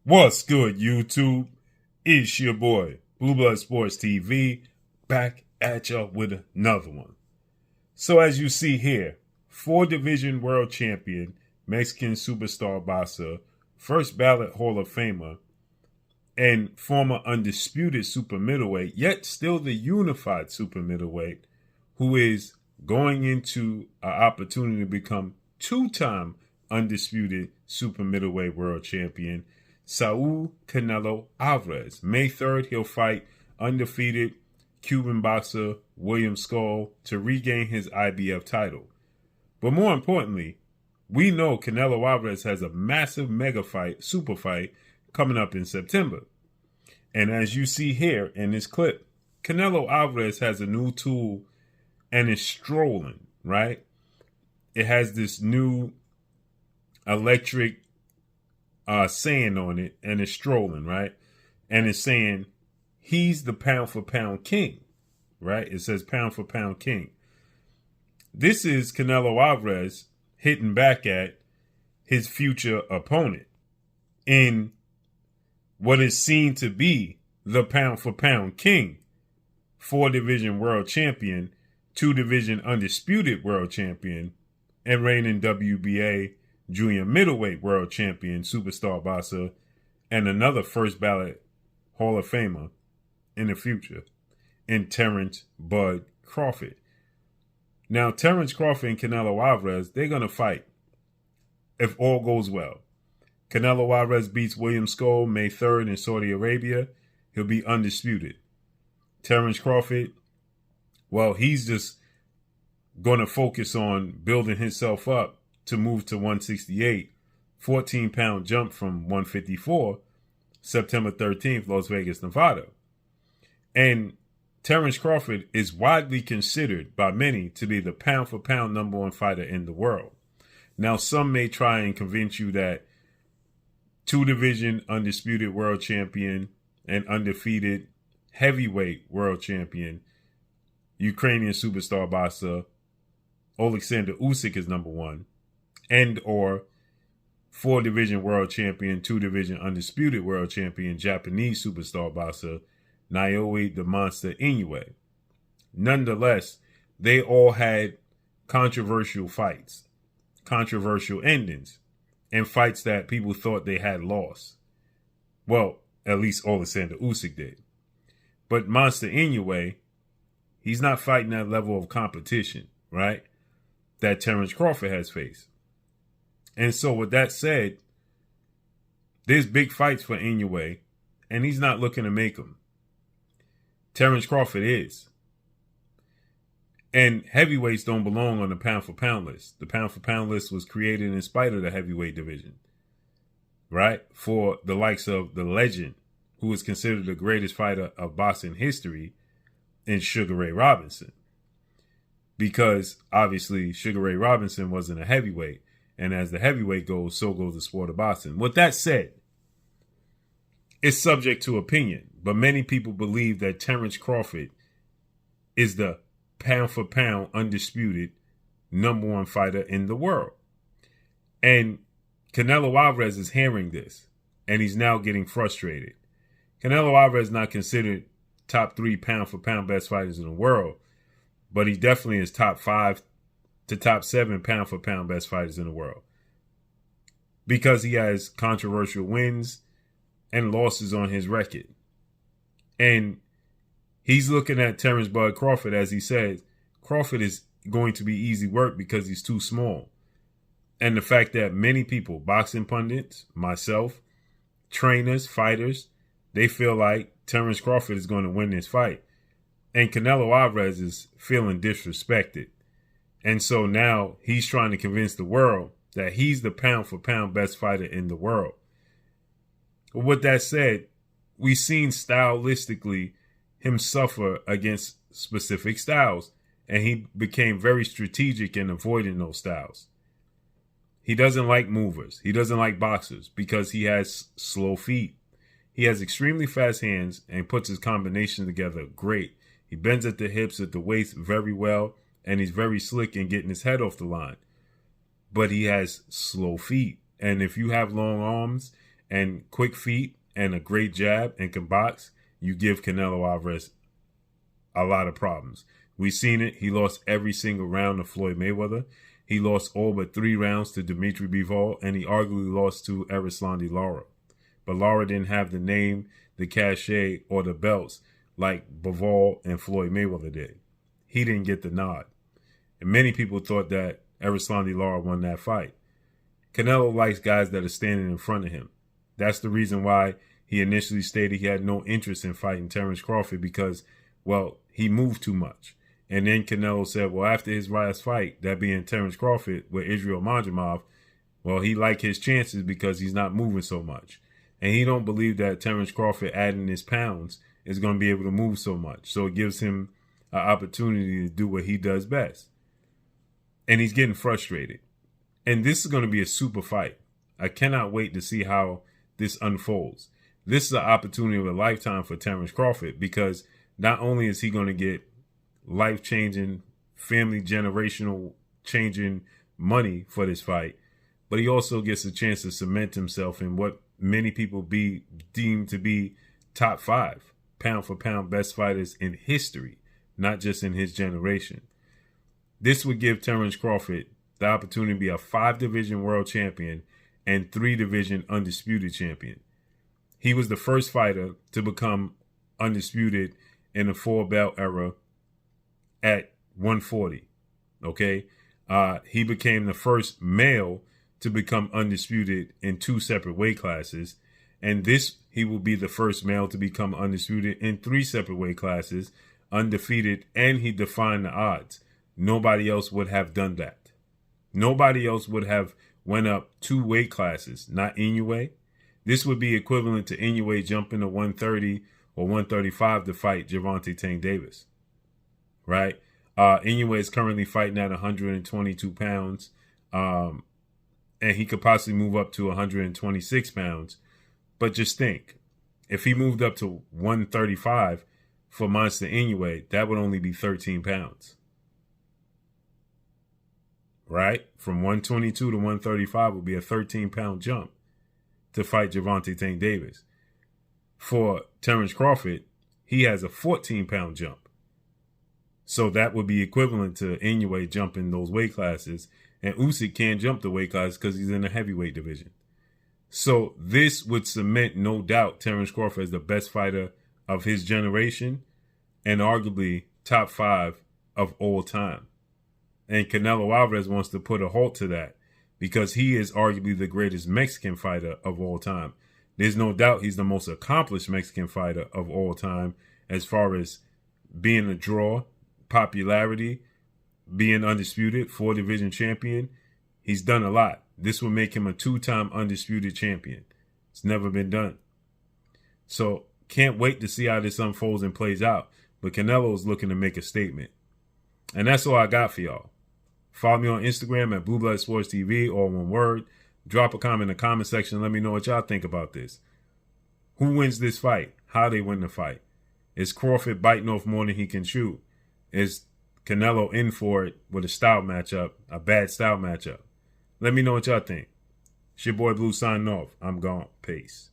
What's good, YouTube? It's your boy, Blue Blood Sports TV, back at y'all with another one. So as you see here, 4-division world champion, Mexican superstar boxer, first ballot Hall of Famer, and former undisputed super middleweight, yet still the unified super middleweight, who is going into an opportunity to become two-time undisputed super middleweight world champion, Saul Canelo Alvarez. May 3rd, he'll fight undefeated Cuban boxer William Skull to regain his IBF title. But more importantly, we know Canelo Alvarez has a massive mega fight, super fight, coming up in September. And as you see here in this clip, Canelo Alvarez has a new tool and is strolling, right? It has this new electric saying on it, and it's strolling, right? And it's saying he's the pound for pound king, right? It says pound for pound king. This is Canelo Alvarez hitting back at his future opponent in what is seen to be the pound for pound king, 4-division world champion, 2-division undisputed world champion, and reigning WBA junior middleweight world champion, superstar boxer, and another first ballot Hall of Famer in the future in Terrence Bud Crawford. Now, Terrence Crawford and Canelo Alvarez, they're going to fight if all goes well. Canelo Alvarez beats William Skull May 3rd in Saudi Arabia. He'll be undisputed. Terrence Crawford, well, he's just going to focus on building himself up to move to 168, 14-pound jump from 154, September 13th, Las Vegas, Nevada. And Terrence Crawford is widely considered by many to be the pound-for-pound number one fighter in the world. Now, some may try and convince you that 2-division undisputed world champion and undefeated heavyweight world champion, Ukrainian superstar boxer Alexander Usyk is number one, and or 4-division world champion, 2-division undisputed world champion, Japanese superstar boxer Naoya the Monster Inoue. Nonetheless, they all had controversial fights, controversial endings, and fights that people thought they had lost. Well, at least Alexander Usyk did. But Monster Inoue, he's not fighting that level of competition, right, that Terrence Crawford has faced. And so with that said, there's big fights for Inoue, and he's not looking to make them. Terrence Crawford is. And heavyweights don't belong on the pound-for-pound list. The pound-for-pound list was created in spite of the heavyweight division, right? For the likes of the legend, who is considered the greatest fighter of boxing history, in Sugar Ray Robinson. Because, obviously, Sugar Ray Robinson wasn't a heavyweight. And as the heavyweight goes, so goes the sport of boxing. With that said, it's subject to opinion, but many people believe that Terrence Crawford is the pound-for-pound undisputed number one fighter in the world. And Canelo Alvarez is hearing this, and he's now getting frustrated. Canelo Alvarez is not considered top 3 pound-for-pound best fighters in the world, but he definitely is top 5 to top 7 pound-for-pound best fighters in the world, because he has controversial wins and losses on his record. And he's looking at Terrence Bud Crawford, as he says, Crawford is going to be easy work because he's too small. And the fact that many people, boxing pundits, myself, trainers, fighters, they feel like Terrence Crawford is going to win this fight. And Canelo Alvarez is feeling disrespected. And so now he's trying to convince the world that he's the pound-for-pound best fighter in the world. But with that said, we've seen stylistically him suffer against specific styles, and he became very strategic in avoiding those styles. He doesn't like movers. He doesn't like boxers because he has slow feet. He has extremely fast hands and puts his combination together great. He bends at the hips, at the waist very well, and he's very slick in getting his head off the line. But he has slow feet. And if you have long arms and quick feet and a great jab and can box, you give Canelo Alvarez a lot of problems. We've seen it. He lost every single round to Floyd Mayweather. He lost all but 3 rounds to Dimitri Bivol, and he arguably lost to Erislandy Lara. But Lara didn't have the name, the cachet, or the belts like Bivol and Floyd Mayweather did. He didn't get the nod. And many people thought that Erislandy Lara won that fight. Canelo likes guys that are standing in front of him. That's the reason why he initially stated he had no interest in fighting Terence Crawford because, well, he moved too much. And then Canelo said, well, after his last fight, that being Terence Crawford with Israel Madrimov, well, he liked his chances because he's not moving so much. And he don't believe that Terence Crawford adding his pounds is going to be able to move so much. So it gives him an opportunity to do what he does best. And he's getting frustrated. And this is going to be a super fight. I cannot wait to see how this unfolds. This is an opportunity of a lifetime for Terence Crawford because not only is he going to get life-changing, family generational changing money for this fight, but he also gets a chance to cement himself in what many people deem to be top 5 pound for pound best fighters in history, not just in his generation. This would give Terence Crawford the opportunity to be a 5-division world champion and 3-division undisputed champion. He was the first fighter to become undisputed in the 4-belt era at 140. Okay, he became the first male to become undisputed in 2 separate weight classes, and he will be the first male to become undisputed in 3 separate weight classes, undefeated, and he defined the odds. Nobody else would have done that. Nobody else would have went up 2 weight classes, not Inoue. This would be equivalent to Inoue jumping to 130 or 135 to fight Gervonta Tank Davis, right? Inoue is currently fighting at 122 pounds, and he could possibly move up to 126 pounds. But just think, if he moved up to 135 for Monster Inoue, that would only be 13 pounds. Right? From 122 to 135 would be a 13-pound jump to fight Gervonta Tank Davis. For Terence Crawford, he has a 14-pound jump. So that would be equivalent to Inoue jumping those weight classes. And Usyk can't jump the weight class because he's in the heavyweight division. So this would cement, no doubt, Terence Crawford as the best fighter of his generation and arguably top 5 of all time. And Canelo Alvarez wants to put a halt to that because he is arguably the greatest Mexican fighter of all time. There's no doubt he's the most accomplished Mexican fighter of all time as far as being a draw, popularity, being undisputed, 4-division champion. He's done a lot. This will make him a 2-time undisputed champion. It's never been done. So can't wait to see how this unfolds and plays out. But Canelo is looking to make a statement. And that's all I got for y'all. Follow me on Instagram at Blue Blood Sports TV, all one word. Drop a comment in the comment section. Let me know what y'all think about this. Who wins this fight? How they win the fight? Is Crawford biting off more than he can chew? Is Canelo in for it with a style matchup, a bad style matchup? Let me know what y'all think. It's your boy Blue signing off. I'm gone. Peace.